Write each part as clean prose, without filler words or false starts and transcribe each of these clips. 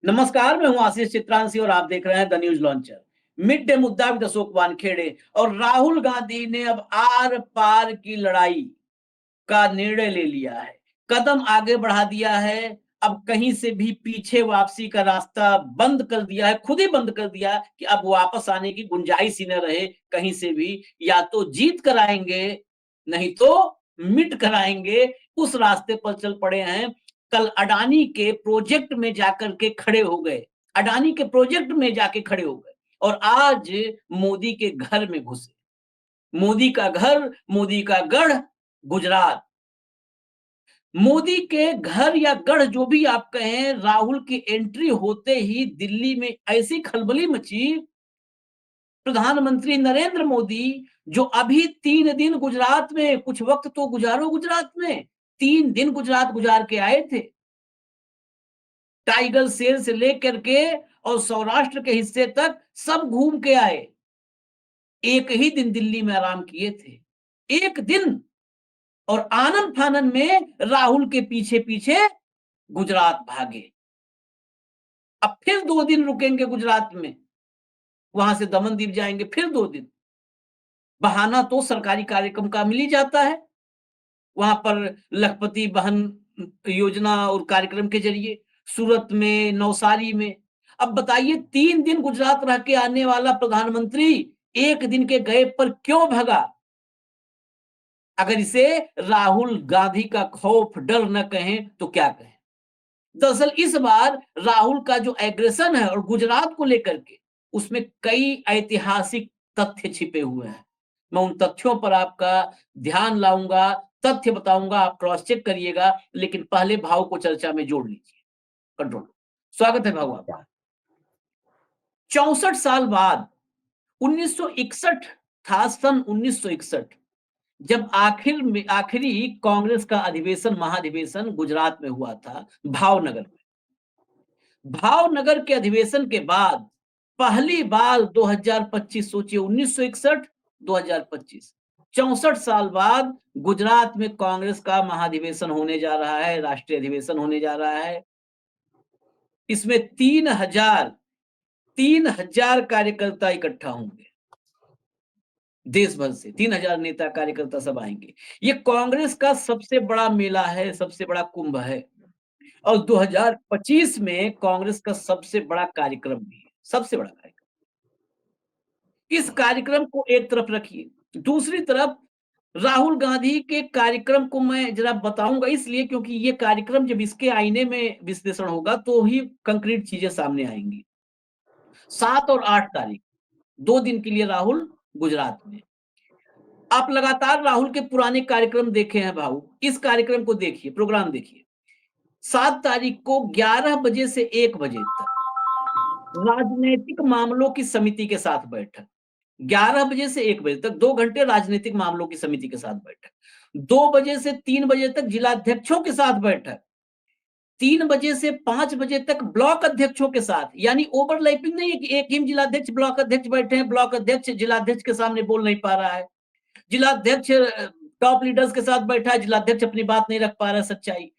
नमस्कार, मैं हूं आशीष चित्रांशी और आप देख रहे हैं the news launcher. Mid day मुद्दा विद अशोक वानखेड़े। और राहुल गांधी ने अब आर पार की लड़ाई का निर्णय ले लिया है, कदम आगे बढ़ा दिया है। अब कहीं से भी पीछे वापसी का रास्ता बंद कर दिया है, खुद ही बंद कर दिया कि अब वापस आने की गुंजाइश ही न रहे कहीं से भी। या तो जीत कर आएंगे, नहीं तो मिट कर आएंगे। उस रास्ते पर चल पड़े हैं। कल अडानी के प्रोजेक्ट में जाकर के खड़े हो गए, अडानी के प्रोजेक्ट में जाके खड़े हो गए और आज मोदी के घर में घुसे। मोदी का घर, मोदी का गढ़, गुजरात। मोदी के घर या गढ़ जो भी आप कहें, राहुल की एंट्री होते ही दिल्ली में ऐसी खलबली मची। प्रधानमंत्री नरेंद्र मोदी, जो अभी 3 दिन गुजरात में, कुछ वक्त तो गुजारो गुजरात में, 3 दिन गुजरात गुजार के आए थे। टाइगर सेल से लेकर के और सौराष्ट्र के हिस्से तक सब घूम के आए। एक ही दिन दिल्ली में आराम किए थे, एक दिन। और आनन फानन में राहुल के पीछे पीछे गुजरात भागे। अब फिर 2 दिन रुकेंगे गुजरात में, वहां से दमन दीप जाएंगे, फिर 2 दिन। बहाना तो सरकारी कार्यक्रम का मिल ही जाता है। वहां पर लखपति बहन योजना और कार्यक्रम के जरिए सूरत में, नवसारी में। अब बताइए, 3 दिन गुजरात रह के आने वाला प्रधानमंत्री एक दिन के गए पर क्यों भगा? अगर इसे राहुल गांधी का खौफ, डर न कहें तो क्या कहें। दरअसल इस बार राहुल का जो एग्रेशन है और गुजरात को लेकर के, उसमें कई ऐतिहासिक तथ्य छिपे हुए हैं। मैं उन तथ्यों पर आपका ध्यान लाऊंगा, तथ्य बताऊंगा, आप क्रॉस चेक करिएगा। लेकिन पहले भाव को चर्चा में जोड़ लीजिए। कंट्रोल। स्वागत है भाव आपका। 64 साल बाद 1961 था, सन 1961, जब आखिरी कांग्रेस का अधिवेशन, महाधिवेशन गुजरात में हुआ था, भावनगर में। भावनगर के अधिवेशन के बाद पहली बार 2025, सोचिए 1961, 2025, 64 साल बाद गुजरात में कांग्रेस का महाधिवेशन होने जा रहा है, राष्ट्रीय अधिवेशन होने जा रहा है। इसमें 3,000 कार्यकर्ता इकट्ठा होंगे। देश भर से 3,000 नेता कार्यकर्ता सब आएंगे। ये कांग्रेस का सबसे बड़ा मेला है, सबसे बड़ा कुंभ है। और 2025 में कांग्रेस का सबसे बड़ा कार्यक्रम भी है, सबसे बड़ा कार्यक्रम। इस कार्यक्रम को एक तरफ रखिए, दूसरी तरफ राहुल गांधी के कार्यक्रम को मैं जरा बताऊंगा, इसलिए क्योंकि ये कार्यक्रम जब इसके आईने में विश्लेषण होगा तो ही कंक्रीट चीजें सामने आएंगी। 7 और 8 तारीख, 2 दिन के लिए राहुल गुजरात में। आप लगातार राहुल के पुराने कार्यक्रम देखे हैं भाऊ, इस कार्यक्रम को देखिए, प्रोग्राम देखिए। 7 तारीख को 11 बजे से 1 बजे तक राजनीतिक मामलों की समिति के साथ बैठक। 11 बजे से 1 बजे तक 2 घंटे राजनीतिक मामलों की समिति के साथ बैठक। 2 बजे से 3 बजे तक जिलाध्यक्षों के साथ बैठक। 3 बजे से 5 बजे तक ब्लॉक अध्यक्षों के साथ। यानी ओवरलैपिंग नहीं है कि एक ही जिलाध्यक्ष ब्लॉक अध्यक्ष बैठे हैं, ब्लॉक अध्यक्ष जिलाध्यक्ष के सामने बोल नहीं पा रहा है, जिलाध्यक्ष टॉप लीडर्स के साथ बैठा है, जिलाध्यक्ष अपनी बात नहीं रख पा रहा है, सच्चाई।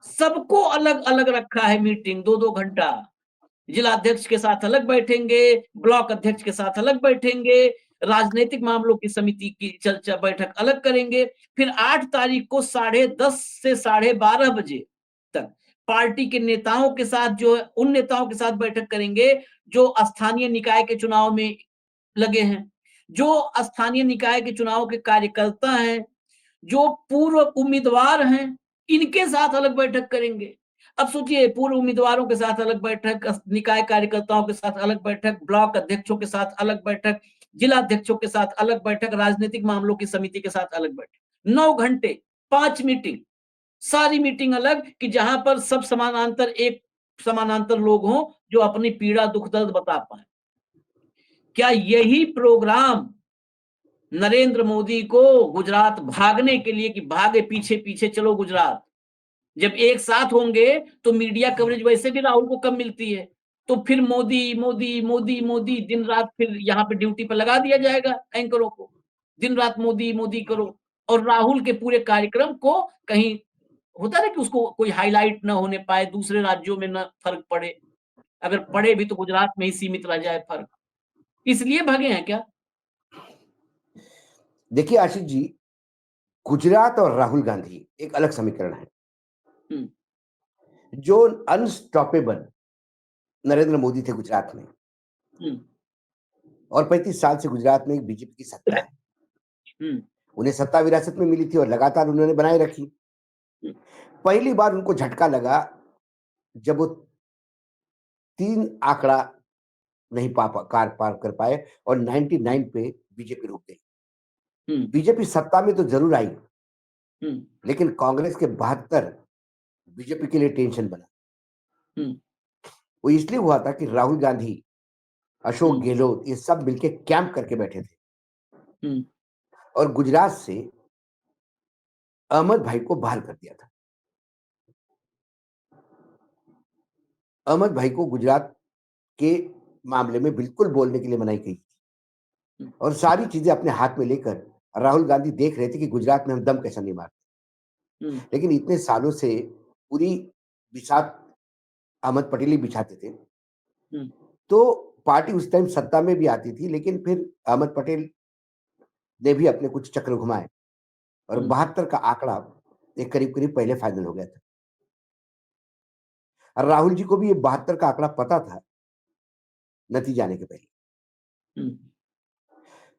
सबको अलग अलग रखा है मीटिंग, 2-2 घंटा। जिलाध्यक्ष के साथ अलग बैठेंगे, ब्लॉक अध्यक्ष के साथ अलग बैठेंगे, राजनीतिक मामलों की समिति की चर्चा बैठक अलग करेंगे। फिर 8 तारीख को 10:30 से 12:30 बजे तक पार्टी के नेताओं के साथ, जो है उन नेताओं के साथ बैठक करेंगे जो स्थानीय निकाय के चुनाव में लगे हैं, जो स्थानीय निकाय के चुनाव के कार्यकर्ता हैं, जो पूर्व उम्मीदवार हैं, इनके साथ अलग बैठक करेंगे। अब सोचिए, पूर्व उम्मीदवारों के साथ अलग बैठक, निकाय कार्यकर्ताओं के साथ अलग बैठक, ब्लॉक अध्यक्षों के साथ अलग बैठक, जिला अध्यक्षों के साथ अलग बैठक, राजनीतिक मामलों की समिति के साथ अलग बैठक। 9 घंटे, 5 मीटिंग, सारी मीटिंग अलग, कि जहां पर सब समानांतर, एक समानांतर लोग हों जो अपनी पीड़ा दुख दर्द बता पाए। क्या यही प्रोग्राम नरेंद्र मोदी को गुजरात भागने के लिए, कि भागे पीछे पीछे चलो गुजरात? जब एक साथ होंगे तो मीडिया कवरेज वैसे भी राहुल को कम मिलती है, तो फिर मोदी मोदी मोदी मोदी दिन रात फिर यहाँ पे ड्यूटी पर लगा दिया जाएगा एंकरों को, दिन रात मोदी मोदी करो। और राहुल के पूरे कार्यक्रम को कहीं होता है कि उसको कोई हाईलाइट ना होने पाए, दूसरे राज्यों में ना फर्क पड़े। अगर पड़े भी तो गुजरात में ही सीमित रह जाए फ़र्क। इसलिए भागे हैं क्या? देखिए आशीष जी, गुजरात और राहुल गांधी एक अलग समीकरण है। हुँ, जो अनस्टॉपेबल नरेंद्र मोदी थे गुजरात में, हुँ, और 35 साल से गुजरात में एक बीजेपी की सत्ता है। हुँ, उन्हें सत्ता विरासत में मिली थी और लगातार उन्होंने बनाए रखी। हुँ, पहली बार उनको झटका लगा जब वो 3 आंकड़ा नहीं पार कर पाए और 99 पे बीजेपी रुक गई। हुँ, बीजेपी सत्ता में तो ज़रूर आई, हुँ, लेकिन कांग्रेस के 72 बीजेपी के लिए टेंशन बना। हुँ, वो इसलिए हुआ था कि राहुल गांधी, हुँ, अशोक गहलोत ये सब मिलके कैंप करके बैठे थे हुँ, और गुजरात से अहमद भाई को बाहर कर दिया था। अहमद भाई को गुजरात के मामले में बिल्कुल बोलने के लिए मनाही की थी हुँ, और सारी चीजें अपने हाथ में लेकर राहुल गांधी देख रहे थे कि गुजरात में हम दम कैसा नहीं मारते। हुँ, लेकिन इतने सालों से पूरी बिसात अहमद पटेल ही बिछाते थे, हुँ, तो पार्टी उस टाइम सत्ता में भी आती थी, लेकिन फिर अहमद पटेल ने भी अपने कुछ चक्र घुमाए और हुँ, 72 का आंकड़ा एक करीब-करीब पहले फाइनल हो गया था। और राहुल जी को भी ये 72 का आंकड़ा पता था नतीजे आने के पहले। हुँ,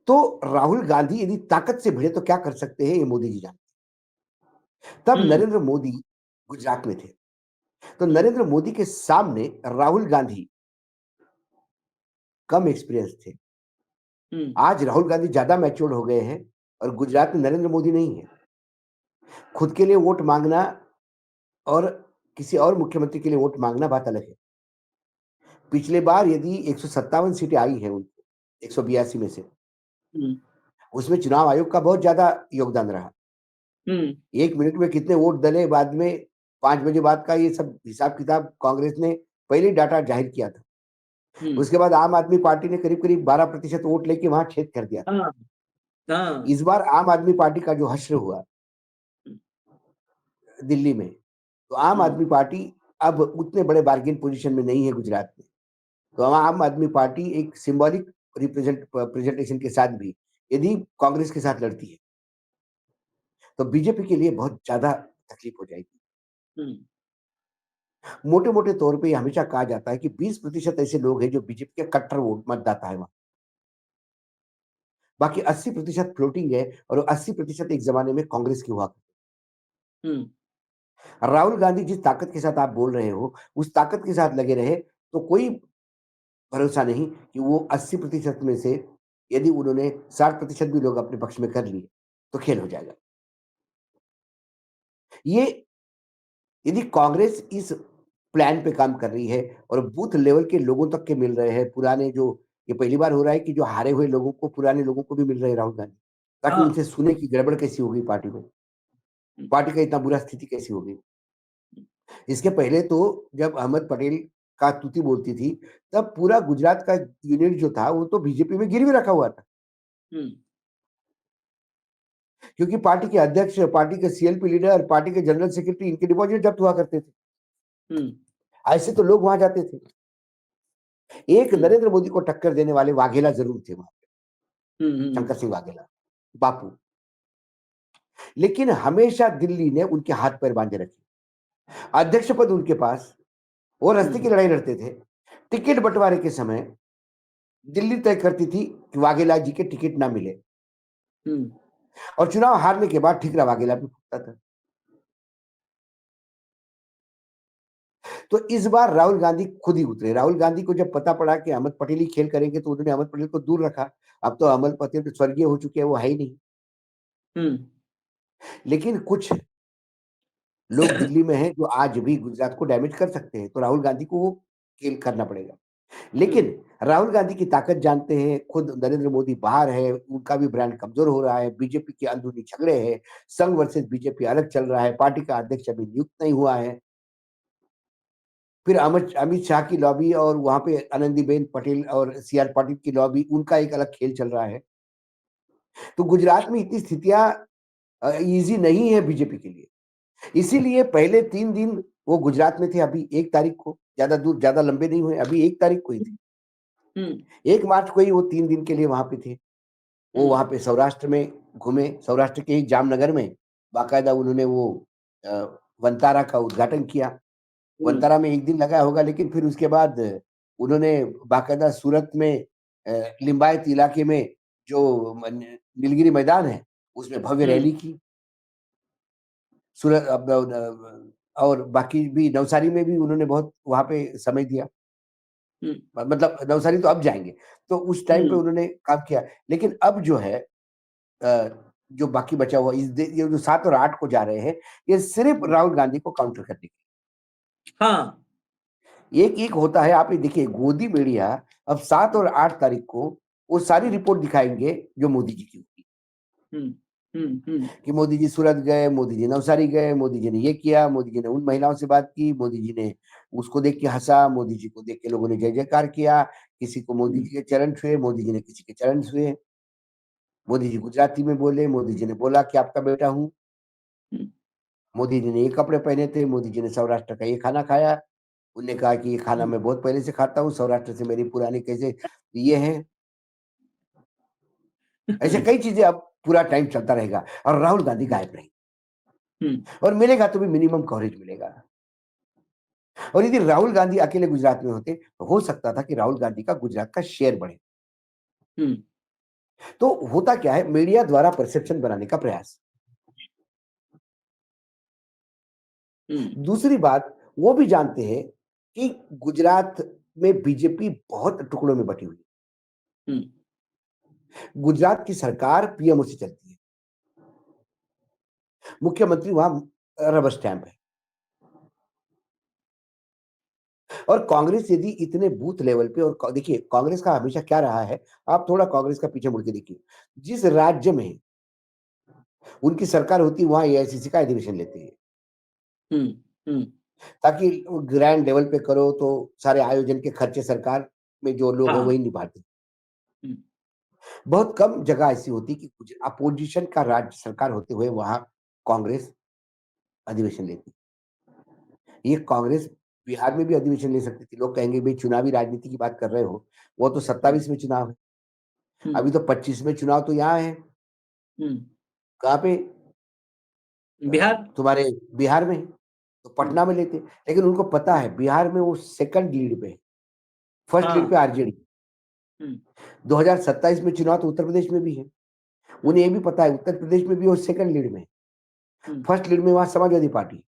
तो राहुल गांधी यदि ताकत से भिड़े तो क्या कर सकते हैं, ये मोदी जी जानते हैं। तब हुँ, नरेंद्र मोदी गुजरात में थे। तो हुँ, नरेंद्र मोदी के सामने राहुल गांधी कम एक्सपीरियंस थे। हुँ, आज राहुल गांधी ज्यादा मैच्योर्ड हो गए हैं और गुजरात में नरेंद्र मोदी नहीं है। खुद के लिए वोट मांगना और किसी और मुख्यमंत्री के लिए वोट मांगना बात अलग है। पिछले बार यदि 157 सीटें आई हैं उनको 182 में से, हुँ, उसमें चुनाव आयोग का बहुत ज्यादा योगदान रहा। हुँ, 1 मिनट में कितने वोट डले बाद में 5 बजे बाद का ये सब हिसाब-किताब कांग्रेस ने पहले ही डाटा जाहिर किया था। हुँ, उसके बाद आम आदमी पार्टी ने करीब-करीब 12% वोट लेके वहाँ छेद कर दिया था। हाँ, हाँ, इस बार आम आदमी पार्टी का जो हश्र हुआ हुँ, दिल्ली में, तो आम हुँ, आदमी पार्टी अब उतने बड़े बार्गेन पोज़ीशन में नहीं है गुजरात में। तो आम आदमी पार्टी एक सिंबॉलिक प्रेजेंटेशन के साथ भी यदि कांग्रेस के साथ लड़ती है, तो बीजेपी के लिए बहुत ज़्यादा तकलीफ हो जाएगी। हुँ, मोटे-मोटे तौर पे ये हमेशा कहा जाता है कि 20% ऐसे लोग हैं जो बीजेपी के कट्टर वोट मतदाता है वहाँ। बाकी 80% फ्लोटिंग है और 80% एक ज़माने में कांग्रेस की हुआ। हुँ, राहुल गांधी जिस ताकत के साथ आप बोल रहे हो, उस ताकत के साथ लगे रहे, तो कोई भरोसा नहीं कि वो 80% में से यदि उन्होंने 60% भी लोग अपने पक्ष में कर लिए, तो खेल हो जाएगा। ये यदि कांग्रेस इस प्लान पे काम कर रही है और बूथ लेवल के लोगों तक के मिल रहे हैं, पुराने जो ये पहली बार हो रहा है कि जो हारे हुए लोगों को, पुराने लोगों को भी मिल रहे हैं राहुल गांधी, ताकि हाँ, उनसे सुने कि गड़बड़ कैसी हो गई पार्टी में, हुँ, पार्टी का इतना बुरा स्थिति कैसी हो गई। इसके पहले तो जब अहमद पटेल का तूती बोलती थी, तब पूरा गुजरात का यूनिट जो था, वो तो बीजेपी में गिरवी रखा हुआ था। हुँ, क्योंकि पार्टी के अध्यक्ष, पार्टी के सीएलपी लीडर, पार्टी के जनरल सेक्रेटरी इनके डिपॉजिट जब्त हुआ करते थे। हुँ, ऐसे तो लोग वहां जाते थे। एक हुँ, नरेंद्र मोदी को टक्कर देने वाले वाघेला जरूर थे वहां, हुँ, हुँ, शंकर सिंह वाघेला, बापू। लेकिन हमेशा दिल्ली ने उनके हाथ पैर बांधे रखे। अध्यक्ष पद उनके पास, वो हुँ, रस्ते की लड़ाई लड़ते थे। टिकट बंटवारे के समय दिल्ली तय करती थी कि वाघेला जी के टिकट ना मिले हुँ, और चुनाव हारने के बाद ठीकरा वाघेला भी फूटता था। तो इस बार राहुल गांधी खुद ही उतरे। राहुल गांधी को जब पता पड़ा कि अहमद पटेल ही खेल करेंगे, तो उन्होंने अहमद पटेल को दूर रखा। अब तो अहमद पटेल तो स्वर्गीय हो चुके हैं, वो है ही नहीं। हुँ, लेकिन कुछ लोग दिल्ली में हैं जो आज भी गुजरात को डैमेज कर सकते हैं, तो राहुल गांधी को वो खेल करना पड़ेगा। हुँ, लेकिन राहुल गांधी की ताकत जानते हैं, खुद नरेंद्र मोदी बाहर है, उनका भी ब्रांड कमजोर हो रहा है, बीजेपी के अंदरूनी झगड़े हैं, संघ वर्सेस बीजेपी अलग चल रहा है, पार्टी का अध्यक्ष अभी नियुक्त नहीं हुआ है। फिर अमित अमित शाह की लॉबी और वहाँ पे आनंदीबेन पटेल और सी आर पाटिल की लॉबी, उनका एक अलग खेल चल रहा है। तो गुजरात में इतनी स्थितियाँ ईज़ी नहीं है बीजेपी के लिए। इसीलिए पहले 3 दिन वो गुजरात में थे अभी 1 तारीख को, ज़्यादा लंबे नहीं हुए, अभी 1 तारीख को ही थे। हुँ, 1 मार्च को ही वो 3 दिन के लिए वहाँ पे थे। वो हुँ, वहाँ पे सौराष्ट्र में घूमे, सौराष्ट्र के ही जामनगर में बाकायदा उन्होंने वो अ, वनतारा का उद्घाटन किया। हुँ, वनतारा में 1 दिन लगाया होगा लेकिन फिर उसके बाद उन्होंने बाकायदा सूरत में लिंबायत इलाके में जो नीलगिरी मैदान है, उसमें भव्य हुँ, रैली की। सूरत और बाकी भी नवसारी में भी उन्होंने बहुत वहाँ पे समय दिया। हुँ, मतलब नवसारी तो अब जाएँगे, तो उस टाइम पे हुँ, उन्होंने काम किया। लेकिन अब जो है अ, जो बाकी बचा हुआ ये जो 7 और 8 को जा रहे हैं, ये सिर्फ़ हुँ, राहुल गांधी को काउंटर करने के हाँ, लिए। एक होता है आप ये देखिए गोदी मीडिया अब 7 और 8 तारीख को वो सारी हुँ, रिपोर्ट दिखाएँगे जो मोदी जी की होगी, हुँ, हुँ, हुँ, कि मोदी जी सूरत गए, मोदी जी नवसारी गए, मोदी जी ने ये किया, मोदी जी ने उन महिलाओं से बात की, मोदी जी ने उसको देख के हँसा, मोदी जी को देख के लोगों ने जय-जयकार किया, किसी को मोदी हुँ, जी के चरण छुए, मोदी जी ने किसी के चरण छुए, मोदी जी गुजराती में बोले, मोदी जी ने बोला कि आपका बेटा हूँ। हुँ, मोदी जी ने ये कपड़े पहने थे, मोदी जी ने सौराष्ट्र का ये खाना खाया। उन्होंने कहा कि ये खाना हुँ, मैं बहुत पहले से खाता हूँ, सौराष्ट्र से मेरी पुरानी कैसे ये हैं। ऐसे कई चीज़ें अब पूरा टाइम चलता रहेगा और राहुल गांधी गायब रहेंगे हुँ, और मिलेगा तो भी मिनिमम कवरेज मिलेगा। और यदि राहुल गांधी अकेले गुजरात में होते, तो हो सकता था कि राहुल गांधी का गुजरात का शेयर बढ़े। हुँ, तो होता क्या है मीडिया द्वारा परसेप्शन बनाने का प्रयास। हुँ, दूसरी बात वो भी जानते हैं कि गुजरात में बीजेपी बहुत टुकड़ों में बटी हुई है। हुँ, गुजरात की सरकार पीएमओ से चलती है। मुख्यमंत्री वहाँ रबर स्टैंप है और कांग्रेस यदि इतने बूथ लेवल पे और देखिए कांग्रेस का हमेशा क्या रहा है, आप थोड़ा कांग्रेस का पीछे मुड़ के देखिए। जिस राज्य में उनकी सरकार होती है, वहाँ एआईसीसी का अधिवेशन लेते हैं, हुँ, हुँ, ताकि वो ग्रैंड लेवल पे करो तो सारे आयोजन के खर्चे सरकार में जो लोग हैं हाँ, वही निभाते हैं। हुँ, बहुत कम जगह ऐसी होती है कि कुछ अपोजिशन का राज्य सरकार होते हुए वहाँ कांग्रेस अधिवेशन लेती है। ये कांग्रेस बिहार में भी अधिवेशन ले सकती थी। लोग कहेंगे भई चुनावी राजनीति की बात कर रहे हो, वो तो हुँ, 27 में चुनाव है। हुँ, अभी तो 25 में चुनाव तो यहाँ है, हुँ, कहाँ पे? बिहार तुम्हारे बिहार में है, तो हुँ, पटना में लेते। लेकिन उनको पता है बिहार में वो सेकंड लीड पे है, फर्स्ट लीड हाँ, पे आरजेडी। हुँ, 2027 में चुनाव तो उत्तर प्रदेश में भी है। हुँ, उन्हें ये भी पता है उत्तर प्रदेश में भी वो सेकंड लीड में है, हुँ, फर्स्ट लीड में वहाँ समाजवादी पार्टी,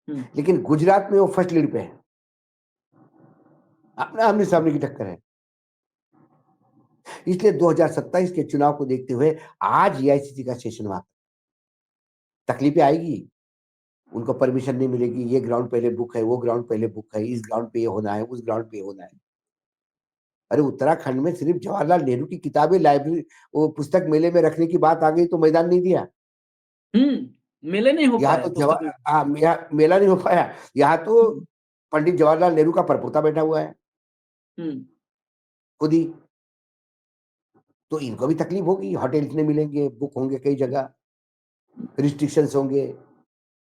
हुँ, लेकिन गुजरात में वो फर्स्ट लीड पे है। अपना आमने-सामने की टक्कर है। इसलिए 2027 के चुनाव को देखते हुए आज एआईसीसी का सेशन वहाँ तकलीफें आएगी, उनको परमिशन नहीं मिलेगी, ये ग्राउंड पहले बुक है, वो ग्राउंड पहले बुक है, इस ग्राउंड पे ये होना है, उस ग्राउंड पे ये होना है। अरे उत्तराखंड में सिर्फ जवाहरलाल नेहरू की किताबें लाइब्रेरी वो पुस्तक मेले में रखने की बात आ गई तो मैदान नहीं दिया। हुँ, मेले नहीं हो यहाँ पाए तो पुस्तक में। यहाँ मेला नहीं हो पाया। यहाँ तो हुँ, पंडित जवाहरलाल नेहरू का परपोता बैठा हुआ है, हुँ, खुद ही। तो इनको भी तकलीफ होगी, होटल इतने मिलेंगे, बुक होंगे कई जगह, रिस्ट्रिक्शंस होंगे,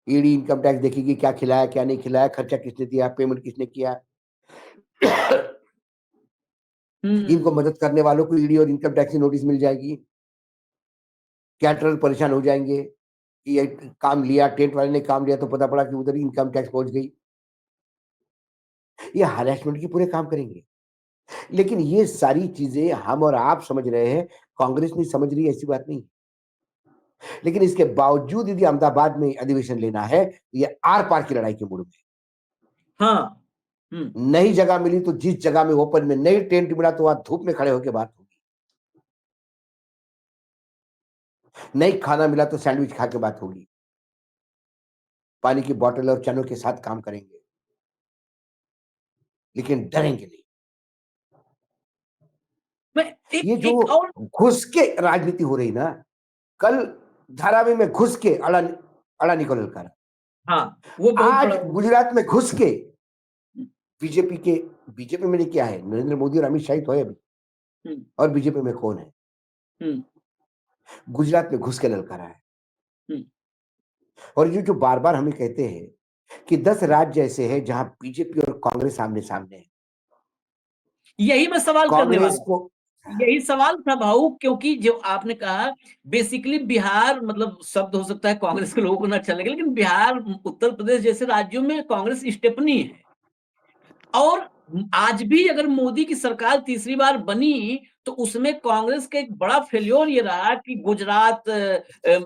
ईडी इनकम टैक्स देखेगी क्या खिलाया, क्या नहीं खिलाया, खर्चा किसने दिया, पेमेंट किसने किया। इनको हुँ, मदद करने वालों को ईडी और इनकम टैक्स की नोटिस मिल जाएगी। कैटरर परेशान हो जाएँगे कि ये काम लिया, टेंट वाले ने काम लिया तो पता पड़ा कि उधर ही इनकम टैक्स पहुँच गई। ये हैरेसमेंट के पूरे काम करेंगे। लेकिन ये सारी चीज़ें हम और आप समझ रहे हैं, कांग्रेस नहीं समझ रही ऐसी बात नहीं। लेकिन इसके बावजूद यदि अहमदाबाद में अधिवेशन लेना है, तो ये आर-पार की लड़ाई के मूड में है। हाँ, हुँ, नई जगह मिली तो जिस जगह में ओपन में नई टेंट मिला तो वहाँ धूप में खड़े होके बात होगी। नई खाना मिला तो सैंडविच खा के बात होगी। पानी की बॉटल और चनों के साथ काम करेंगे, लेकिन डरेंगे नहीं। मैं एक ये जो एक और घुस के राजनीति हो रही ना, कल धारावी में घुस के अडानी को ललकारा। हाँ, वो बहुत आज बड़ा गुजरात में घुस के हुँ, बीजेपी के बीजेपी में क्या है? नरेंद्र मोदी और अमित शाह ही तो है अभी हुँ, और बीजेपी में कौन है? हुँ, गुजरात में घुस के ललकारा है। हुँ, और ये जो बार-बार हमें कहते हैं कि 10 राज्य ऐसे हैं जहां बीजेपी और कांग्रेस आमने-सामने है। यही मैं सवाल करने कांग्रेस वाला था। को यही सवाल था भाऊ, क्योंकि जो आपने कहा बेसिकली बिहार, मतलब शब्द हो सकता है कांग्रेस के लोगों को ना अच्छा लगे, लेकिन बिहार, उत्तर प्रदेश जैसे राज्यों में कांग्रेस स्टेपनी है। और आज भी अगर मोदी की सरकार तीसरी बार बनी तो उसमें कांग्रेस का एक बड़ा फेल्योर ये रहा कि गुजरात,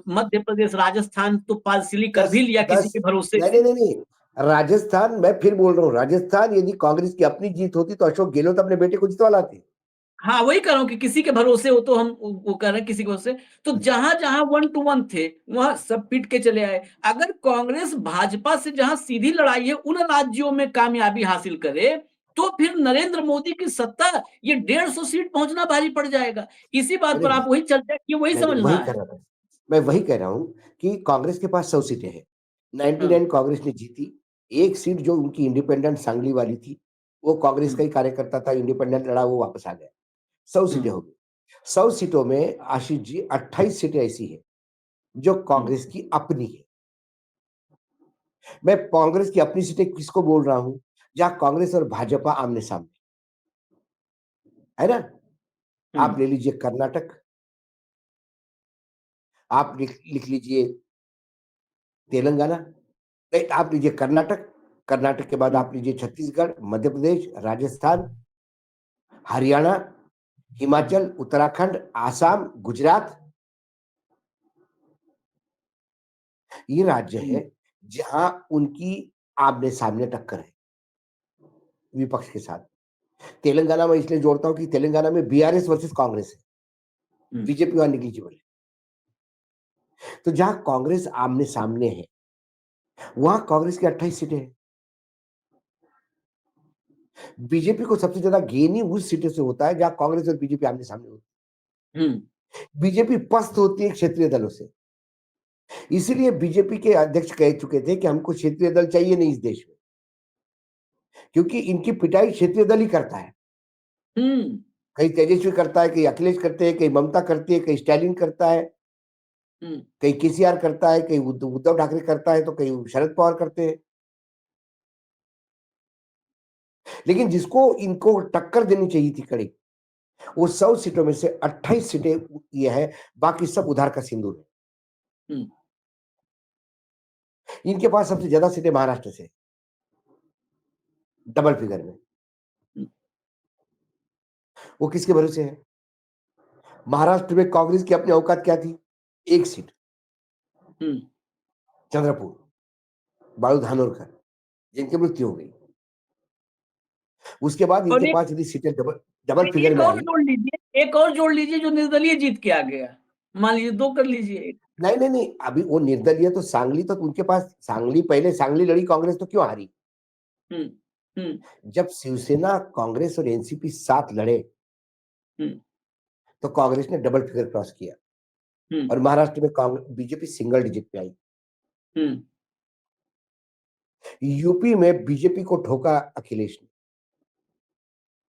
मध्य प्रदेश, राजस्थान तो पार्सियली कर 10 भी लिया किसी 10 के भरोसे नहीं, पे। नहीं, नहीं, नहीं। राजस्थान, मैं फिर बोल रहा हूँ, राजस्थान यदि कांग्रेस की अपनी जीत होती तो अशोक गहलोत अपने बेटे को जितवा लाते। हाँ, वही कह रहा हूँ कि किसी के भरोसे हो तो हम वो कह रहे हैं किसी के भरोसे। तो जहां-जहां 1 टू 1 थे, वहां सब पीट के चले आए। अगर कांग्रेस भाजपा से जहां सीधी लड़ाई है, उन राज्यों में कामयाबी हासिल करे, तो फिर नरेंद्र मोदी की सत्ता, ये 150 सीट पहुंचना भारी पड़ जाएगा। इसी बात अरे पर आप वही चर्चा किए, वही मैं समझना वही है। कर रहा था। मैं वही कह रहा हूँ कि कांग्रेस के पास 100 सीटें हैं। हाँ, 99 कांग्रेस ने जीती। एक सीट जो उनकी इंडिपेंडेंट सांगली वाली थी, वो कांग्रेस हुँ, का ही कार्यकर्ता था, इंडिपेंडेंट लड़ा, वो वापस आ गया। 100 हुँ, सीटें हो गई। 100 सीटों में आशीष जी 28 सीटें ऐसी हैं जो हुँ, कांग्रेस की अपनी है। मैं कांग्रेस की अपनी सीटें किसको बोल रहा हूँ? जहाँ कांग्रेस और भाजपा आमने-सामने, है ना? हुँ, आप ले लीजिए कर्नाटक, आप लिख लिख लीजिए तेलंगाना, नहीं आप लीजिए कर्नाटक, कर्नाटक के बाद हुँ, आप लीजिए छत्तीसगढ़, मध्य प्रदेश, राजस्थान, हरियाणा, हिमाचल, उत्तराखंड, आसाम, गुजरात, ये राज्य हुँ, है जहां उनकी आमने-सामने टक्कर है विपक्ष के साथ। तेलंगाना में इसलिए जोड़ता हूं कि तेलंगाना में बीआरएस वर्सेस कांग्रेस है, हुँ, बीजेपी वहां नेग्लिजिबल है। तो जहां कांग्रेस आमने-सामने है, वहां कांग्रेस की 28 सीटें हैं। बीजेपी को सबसे ज्यादा गेन ही उस सीटों से होता है जहां कांग्रेस और बीजेपी आमने-सामने होती हुँ, है। बीजेपी पस्त होती है क्षेत्रीय दलों से। इसीलिए बीजेपी के अध्यक्ष कह चुके थे कि हमको क्षेत्रीय दल चाहिए नहीं इस देश में, क्योंकि इनकी पिटाई क्षेत्रीय दल ही करता है। हुँ, कहीं तेजस्वी करता है, कहीं अखिलेश करते हैं, कहीं ममता करती है, कहीं स्टालिन करता है, हुँ, कहीं केसीआर करता है, कहीं उद्धव ठाकरे करता है, तो कहीं शरद पवार करते हैं। लेकिन जिसको इनको टक्कर देनी चाहिए थी कड़ी, वो 100 सीटों में से 28 सीटें ये है, बाकी सब उधार का सिंदूर है। हुँ, इनके पास सबसे ज्यादा सीटें महाराष्ट्र से, डबल फिगर में। हुँ, वो किसके भरोसे है? महाराष्ट्र में कांग्रेस की अपनी औकात क्या थी? एक सीट, हुँ। चंद्रपुर, बाळू धानोरकर, जिनकी मृत्यु हो गई। उसके बाद और इनके पास यदि सीटें डबल डबल फिगर एक में और आई। जोड़ लीजिए, एक और जोड़ लीजिए जो निर्दलीय जीत के आ गया। मान लीजिए 2 कर लीजिए। नहीं, नहीं, नहीं, अभी वो निर्दलीय तो सांगली, तो उनके पास सांगली, पहले सांगली लड़ी कांग्रेस तो क्यों हारी? हुँ, हुँ, जब शिवसेना, कांग्रेस और एनसीपी साथ लड़े, हुँ, तो कांग्रेस ने डबल फिगर क्रॉस किया हुँ, और महाराष्ट्र में बीजेपी सिंगल डिजिट पे आई। हुँ, यूपी में बीजेपी को ठोका अखिलेश ने।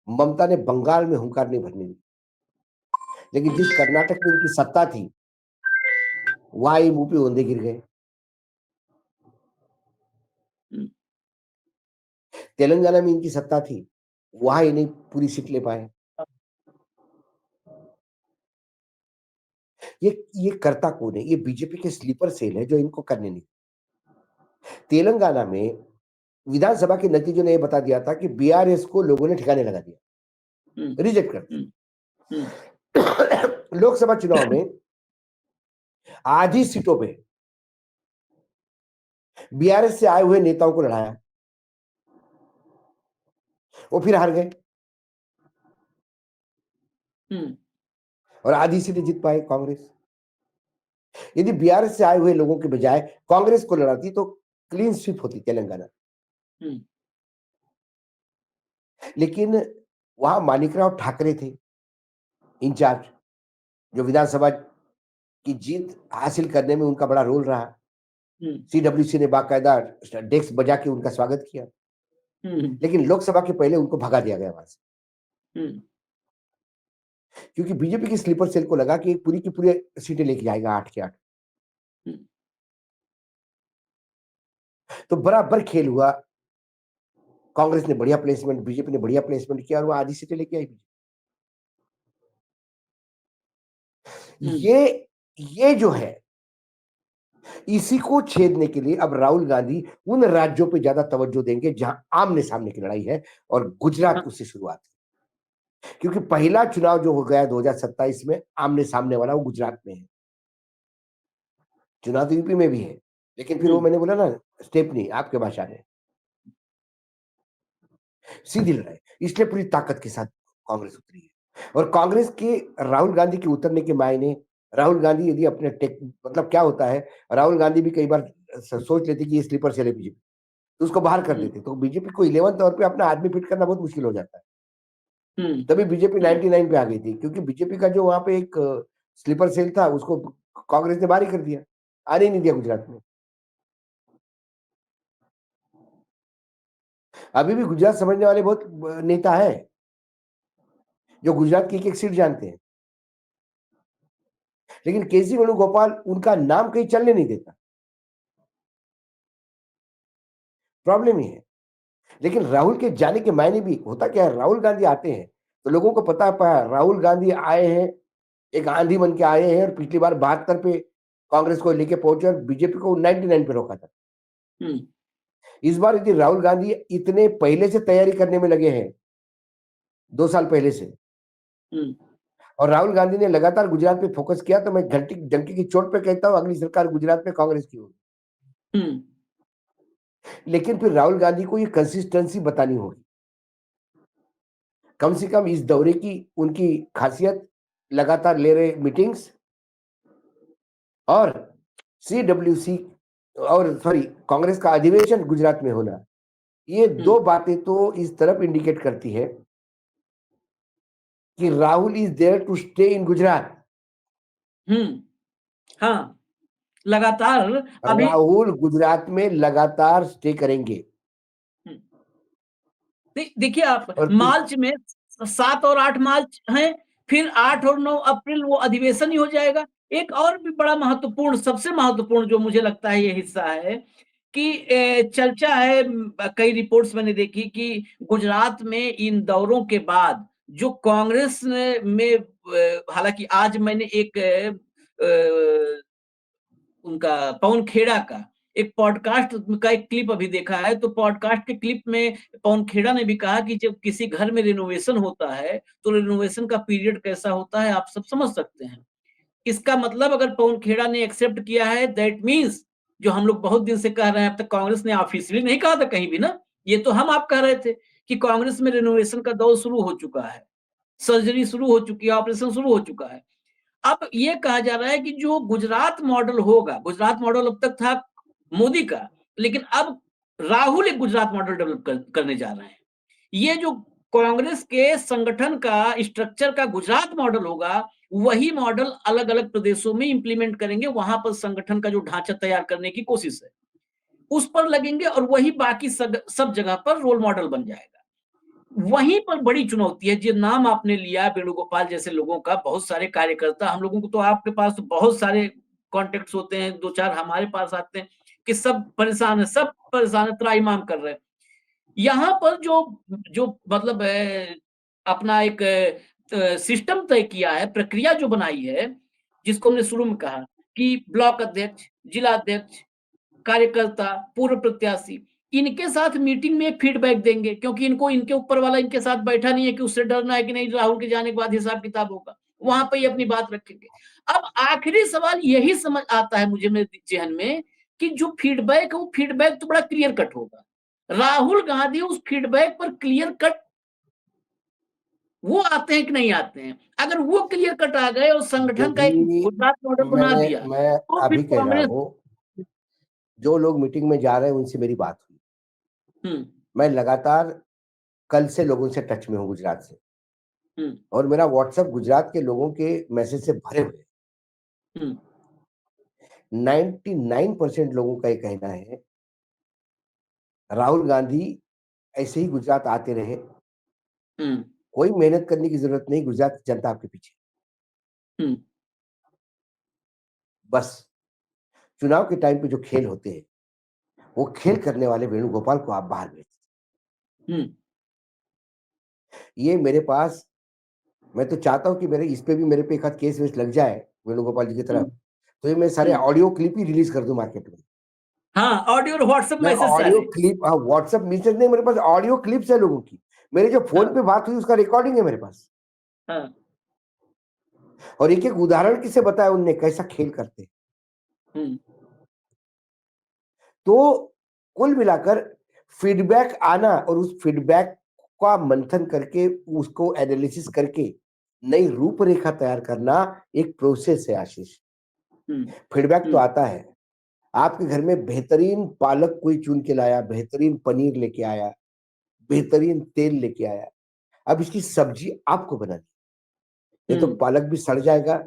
ममता ने बंगाल में हुंकार नहीं भरने दी। लेकिन जिस कर्नाटक में इनकी सत्ता थी, वहां ये मुंह पे ओंधे गिर गए। हुँ, तेलंगाना में इनकी सत्ता थी, वहां ये नहीं पूरी सीट ले पाए। ये करता कौन है? ये बीजेपी के स्लीपर सेल है जो इनको करने नहीं। तेलंगाना में विधानसभा के नतीजों ने ये बता दिया था कि बीआरएस को लोगों ने ठिकाने लगा दिया, हुँ, रिजेक्ट कर हुँ, हुँ, दिया। लोकसभा चुनाव में आधी सीटों पे बीआरएस से आए हुए नेताओं को लड़ाया, वो फिर हार गए हुँ, और आधी सीटें जीत पाए कांग्रेस। यदि बीआरएस से आए हुए लोगों के बजाय कांग्रेस को लड़ाती तो क्लीन स्वीप होती तेलंगाना। हुँ, लेकिन वहां मानिकराव ठाकरे थे इंचार्ज, जो विधानसभा की जीत हासिल करने में उनका बड़ा रोल रहा। हुँ, सीडब्ल्यूसी ने बाकायदा डेस्क बजा के उनका स्वागत किया। हुँ, लेकिन लोकसभा के पहले उनको भगा दिया गया वहां से, हुँ, क्योंकि बीजेपी की स्लीपर सेल को लगा कि पूरी की पूरी सीटें लेके जाएगा 8 की 8। हुँ, तो बराबर खेल हुआ। कांग्रेस ने बढ़िया प्लेसमेंट, बीजेपी ने बढ़िया प्लेसमेंट किया और वो आधी सीटें लेके आई। हुँ, ये जो है, इसी को छेदने के लिए अब राहुल गांधी उन राज्यों पे ज्यादा तवज्जो देंगे जहां आमने-सामने की लड़ाई है, और गुजरात हाँ, उससे शुरुआत है। क्योंकि पहला चुनाव जो हो गया 2027 में आमने-सामने वाला, वो गुजरात में है। चुनाव तो यूपी में भी है, लेकिन फिर हुँ, वो मैंने बोला ना, स्टेप नहीं, आपके भाषा में, सीधी लड़ाई। इसलिए पूरी ताकत के साथ कांग्रेस उतरी है। और कांग्रेस के राहुल गांधी के उतरने के मायने, राहुल गांधी यदि अपने टेक मतलब क्या होता है, राहुल गांधी भी कई बार सोच लेते कि ये स्लीपर सेल है बीजेपी, तो उसको बाहर कर हुँ, देते, तो बीजेपी को 11 तौर पे अपना आदमी फिट करना बहुत मुश्किल हो जाता है। हुँ, तभी बीजेपी हुँ, 99 पे आ गई थी, क्योंकि बीजेपी का जो वहां पे एक स्लीपर सेल था, उसको कांग्रेस ने बाहर ही कर दिया, आने ही नहीं दिया गुजरात में। अभी भी गुजरात समझने वाले बहुत नेता है, जो गुजरात की एक एक सीट जानते हैं, लेकिन केसी वेणुगोपाल उनका नाम कहीं चलने नहीं देता। प्रॉब्लम ये है। लेकिन राहुल के जाने के मायने भी होता क्या है, राहुल गांधी आते हैं तो लोगों को पता पाया राहुल गांधी आए हैं, एक आंधी बन के आए हैं, और पिछली बार 72 पे कांग्रेस को लेके पहुंचे और बीजेपी को 99 पे रोका था। हुँ, इस बार यदि राहुल गांधी इतने पहले से तैयारी करने में लगे हैं, 2 साल पहले से, हुँ, और राहुल गांधी ने लगातार गुजरात पे फोकस किया, तो मैं घंटी डंके की चोट पे कहता हूं अगली सरकार गुजरात में कांग्रेस की होगी। हुँ, लेकिन फिर राहुल गांधी को ये कंसिस्टेंसी बतानी होगी। कम से कम इस दौरे की उनकी खासियत, लगातार ले रहे मीटिंग्स, और सीडब्ल्यूसी, और सॉरी, कांग्रेस का अधिवेशन गुजरात में होना, ये हुँ, 2 बातें तो इस तरफ इंडिकेट करती है कि Rahul is there to stay in Gujarat. हुँ, हाँ, लगातार अभी राहुल गुजरात में लगातार स्टे करेंगे। हुँ, देखिए आप और फिर मार्च में 7 और 8 मार्च हैं, फिर 8 और 9 अप्रैल वो अधिवेशन ही हो जाएगा। एक और भी बड़ा महत्वपूर्ण, सबसे महत्वपूर्ण जो मुझे लगता है ये हिस्सा है कि चर्चा है, कई रिपोर्ट्स मैंने देखी कि गुजरात में इन दौरों के बाद जो कांग्रेस ने में हालाँकि आज मैंने एक उनका पवन खेड़ा का एक पॉडकास्ट का एक क्लिप अभी देखा है, तो पॉडकास्ट के क्लिप में पवन खेड़ा ने भी कहा कि जब किसी घर में रिनोवेशन होता है, तो रिनोवेशन का पीरियड कैसा होता है, आप सब समझ सकते हैं। इसका मतलब अगर पवन खेड़ा ने एक्सेप्ट किया है, दैट मीन्स जो हम लोग बहुत दिन से कह रहे हैं, अब तक कांग्रेस ने ऑफिशियली नहीं कहा था कहीं भी ना, ये तो हम आप कह रहे थे कि कांग्रेस में रिनोवेशन का दौर शुरू हो चुका है, सर्जरी शुरू हो चुकी है, ऑपरेशन शुरू हो चुका है। अब ये कहा जा रहा है कि जो गुजरात मॉडल होगा, गुजरात मॉडल अब तक था मोदी का, लेकिन अब राहुल एक गुजरात मॉडल डेवलप करने जा रहे हैं। ये जो कांग्रेस के संगठन का स्ट्रक्चर का गुजरात मॉडल होगा, वही मॉडल अलग-अलग प्रदेशों में इंप्लीमेंट करेंगे, वहां पर संगठन का जो ढांचा तैयार करने की कोशिश है, उस पर लगेंगे और वही बाकी सब जगह पर रोल मॉडल बन जाएगा। वहीं पर बड़ी चुनौती है, जो नाम आपने लिया वेणुगोपाल जैसे लोगों का, बहुत सारे कार्यकर्ता हम लोगों को, तो आपके पास तो बहुत सारे कॉन्टेक्ट्स होते हैं, 2-4 हमारे पास आते हैं कि सब परेशान है, त्राहिमाम कर रहे हैं। यहाँ पर जो जो मतलब अपना एक सिस्टम तय किया है, प्रक्रिया जो बनाई है, जिसको हमने शुरू में कहा कि ब्लॉक अध्यक्ष, जिला अध्यक्ष, कार्यकर्ता, पूर्व प्रत्याशी, इनके साथ मीटिंग में फीडबैक देंगे, क्योंकि इनको इनके ऊपर वाला इनके साथ बैठा नहीं है कि उससे डरना है कि नहीं राहुल के जाने के बाद हिसाब किताब होगा। वहां पे ये अपनी बात रखेंगे। अब आखिरी सवाल यही समझ आता है मुझे, मेरे ज़हन में, कि जो फीडबैक है वो फीडबैक तो बड़ा क्लियर कट होगा। राहुल गांधी उस फीडबैक पर क्लियर कट वो आते हैं कि नहीं आते हैं। अगर वो क्लियर कट आ गए और जो संगठन का भी एक गुजरात मॉडल बना दिया, मैं तो फिर अभी कह रहा कांग्रेस हूँ, जो लोग मीटिंग में जा रहे हैं उनसे मेरी बात हुई। हुँ, मैं लगातार कल से लोगों से टच में हूँ गुजरात से, हुँ, और मेरा व्हाट्सएप गुजरात के लोगों के मैसेज से भरे हुए हुँ, 99% लोगों का ये कहना है, राहुल गांधी ऐसे ही गुजरात आते रहे, हुँ, कोई मेहनत करने की जरूरत नहीं, गुजरात की जनता आपके पीछे। हुँ, बस चुनाव के टाइम पे जो खेल होते हैं वो खेल करने वाले वेणुगोपाल को आप बाहर भेज हम्म। ये मेरे पास, मैं तो चाहता हूँ कि मेरे इस पे भी मेरे पे एक आध केस वेस लग जाए वेणुगोपाल जी की हम्म। तरफ, तो ये मैं सारे हम्म। ऑडियो क्लिप ही रिलीज कर दूं मार्केट में। हाँ, ऑडियो और व्हाट्सएप मैं मैसेज ऑडियो सारे। क्लिप, हाँ व्हाट्सएप मैसेज नहीं, मेरे पास ऑडियो क्लिप्स है लोगों की, मेरे जो फोन हाँ। पे बात हुई उसका रिकॉर्डिंग है मेरे पास, हाँ। और एक एक उदाहरण किसे बताया उनने कैसा खेल करते हैं। हम्म। तो कुल मिलाकर फीडबैक आना और उस फीडबैक का मंथन करके उसको एनालिसिस करके नई रूपरेखा तैयार करना एक प्रोसेस है आशीष। हम्म। फीडबैक तो हम्म। आता है, आपके घर में बेहतरीन पालक कोई चुन के लाया, बेहतरीन पनीर लेके आया, बेहतरीन तेल लेके आया, अब इसकी सब्जी आपको बनानी, ये तो हम्म। पालक भी सड़ जाएगा,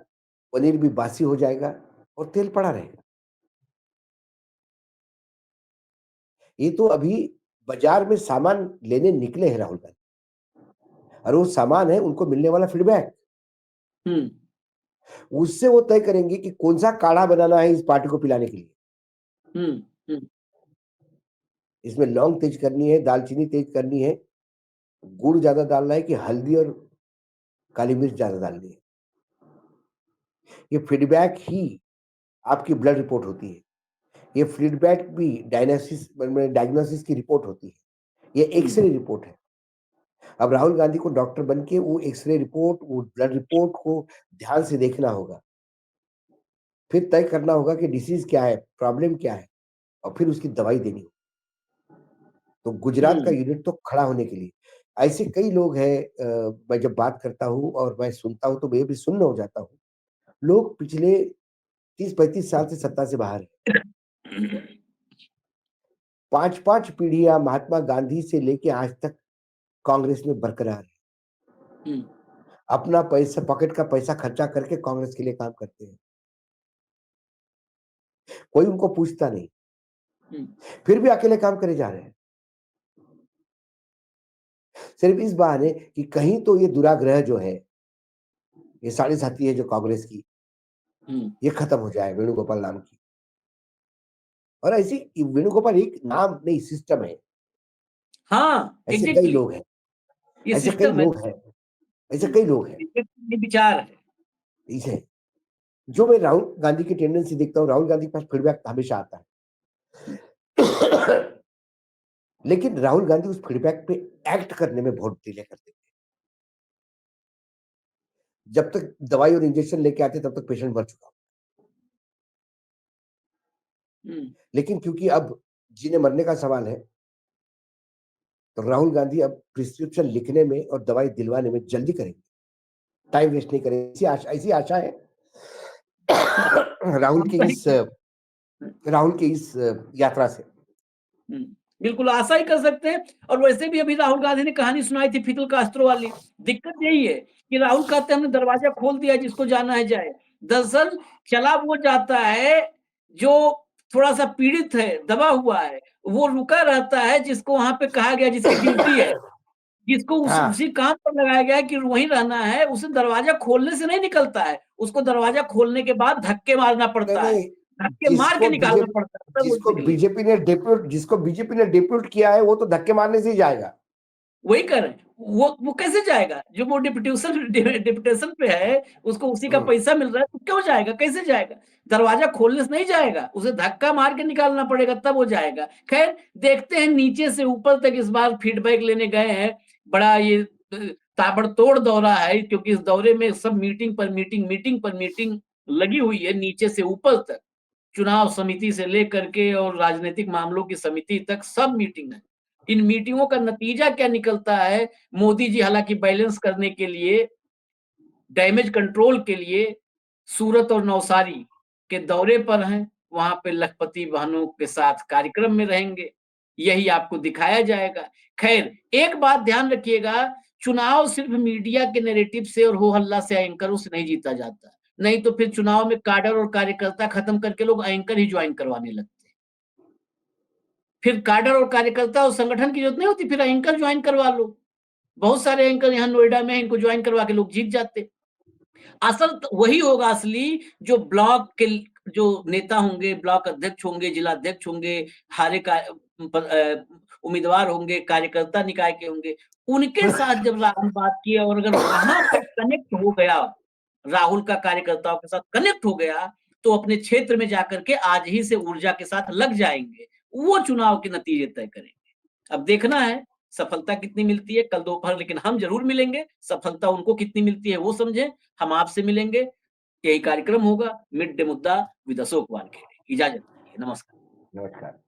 पनीर भी बासी हो जाएगा और तेल पड़ा रहेगा। ये तो अभी बाजार में सामान लेने निकले हैं राहुल गांधी, और वो सामान है उनको मिलने वाला फीडबैक, हम्म। उससे वो तय करेंगे कि कौन सा काढ़ा बनाना है इस पार्टी को पिलाने के लिए। हम्म। हम्म। इसमें लौंग तेज करनी है, दालचीनी तेज करनी है, गुड़ ज्यादा डालना है कि हल्दी और काली मिर्च ज्यादा डालनी है। ये फीडबैक ही आपकी ब्लड रिपोर्ट होती है, ये फीडबैक भी डायग्नोसिस की रिपोर्ट होती है, ये हम्म। एक्सरे रिपोर्ट है। अब राहुल गांधी को डॉक्टर बन के वो एक्सरे रिपोर्ट, वो ब्लड रिपोर्ट को ध्यान से देखना होगा, फिर तय करना होगा कि डिसीज क्या है, प्रॉब्लम क्या है, और फिर उसकी दवाई देनी होगी। तो गुजरात का हम्म। यूनिट तो खड़ा होने के लिए ऐसे कई लोग हैं। मैं जब बात करता हूँ और मैं सुनता हूँ तो मैं भी सुन्न हो जाता हूँ। लोग पिछले 30-35 साल से सत्ता से बाहर है, 5-5 पीढ़ियां महात्मा गांधी से लेके आज तक कांग्रेस में बरकरार है, हम्म। अपना पैसा, पॉकेट का पैसा खर्चा करके कांग्रेस के लिए काम करते हैं, कोई उनको पूछता नहीं, हम्म। फिर भी अकेले काम करे जा रहे हैं, सिर्फ इस बहाने कि कहीं तो ये दुराग्रह जो है, ये साढ़े साथी है जो कांग्रेस की, हम्म। ये खत्म हो जाए वेणुगोपाल नाम की। और ऐसी वेणुगोपाल एक नाम नहीं, सिस्टम है, हाँ, ऐसे कई एग्जैक्टली। लोग हैं, ये ऐसे कई सिस्टम है। लोग हैं, ऐसे कई लोग हैं। ये विचार है। इसे जो मैं राहुल गांधी की टेंडेंसी देखता हूँ, राहुल गांधी के पास फीडबैक हमेशा आता है, लेकिन राहुल गांधी उस फीडबैक पे एक्ट करने में बहुत डिले करते थे। जब तक दवाई और इंजेक्शन लेके आते तब तक पेशेंट मर चुका, हम्म। लेकिन क्योंकि अब जीने मरने का सवाल है, तो राहुल गांधी अब प्रिस्क्रिप्शन लिखने में और दवाई दिलवाने में जल्दी करेंगे, टाइम वेस्ट नहीं करेंगे, ऐसी आशा है राहुल हम की तो नहीं इस कर। राहुल की इस यात्रा से। हम्म, बिल्कुल आशा ही कर सकते हैं। और वैसे भी अभी राहुल गांधी ने कहानी सुनाई थी फिदल कास्त्रो वाली। दिक्कत यही है कि राहुल कहते हैं हमने दरवाजा खोल दिया, जिसको जाना है जाए। दरअसल चला वो जाता है जो थोड़ा सा पीड़ित है, दबा हुआ है। वो रुका रहता है जिसको वहां पे कहा गया, जिसकी ड्यूटी है, जिसको हाँ, उसी काम पर लगाया गया है कि वहीं रहना है, उसे दरवाजा खोलने से नहीं निकलता है, उसको दरवाजा खोलने के बाद धक्के मारना नहीं पड़ता है, नहीं, धक्के मार के निकालना पड़ता है तब वो निकले। जिसको बीजेपी ने डिप्यूट किया है वो तो धक्के मारने से ही जाएगा। वही कर रहे हैं। वो कैसे जाएगा? जो वो डिप्यूटेशन पे है, उसको उसी का हम्म, पैसा मिल रहा है, तो क्यों जाएगा, कैसे जाएगा? दरवाजा खोलने से नहीं जाएगा, उसे धक्का मार के निकालना पड़ेगा तब वो जाएगा। खैर, देखते हैं नीचे से ऊपर तक इस बार फीडबैक लेने गए हैं। बड़ा ये ताबड़तोड़ दौरा है, क्योंकि इस दौरे में सब मीटिंग पर मीटिंग, मीटिंग पर मीटिंग लगी हुई है, नीचे से ऊपर तक। चुनाव समिति से लेकर के और राजनीतिक मामलों की समिति तक सब मीटिंग है। इन मीटिंगों का नतीजा क्या निकलता है? मोदी जी हालांकि बैलेंस करने के लिए, डैमेज कंट्रोल के लिए सूरत और नौसारी के दौरे पर हैं, वहां पे लखपति बहनों के साथ कार्यक्रम में रहेंगे, यही आपको दिखाया जाएगा। खैर, एक बात ध्यान रखिएगा, चुनाव सिर्फ मीडिया के नैरेटिव से और हो हल्ला से, एंकरों से नहीं जीता जाता। नहीं तो फिर चुनाव में काडर और कार्यकर्ता खत्म करके लोग एंकर ही ज्वाइन करवाने लगते हैं। फिर काडर और कार्यकर्ता और संगठन की जरूरत नहीं होती, फिर एंकर ज्वाइन करवा लो। बहुत सारे एंकर यहाँ नोएडा में, इनको ज्वाइन करवा के लोग जीत जाते। असल तो वही होगा असली, जो ब्लॉक के जो नेता होंगे, ब्लॉक अध्यक्ष होंगे, जिला अध्यक्ष होंगे, हारे का उम्मीदवार होंगे, कार्यकर्ता निकाय के होंगे, उनके साथ जब राहुल बात किए और अगर वहां पर कनेक्ट हो गया, राहुल का कार्यकर्ताओं के साथ कनेक्ट हो गया, तो अपने क्षेत्र में जाकर के आज ही से ऊर्जा के साथ लग जाएंगे, वो चुनाव के नतीजे तय करेंगे। अब देखना है सफलता कितनी मिलती है कल दोपहर, लेकिन हम जरूर मिलेंगे। सफलता उनको कितनी मिलती है वो समझे, हम आपसे मिलेंगे। यही कार्यक्रम होगा मिड डे मुद्दा विद अशोक वानखेड़े। इजाजत दीजिए, नमस्कार। नमस्कार।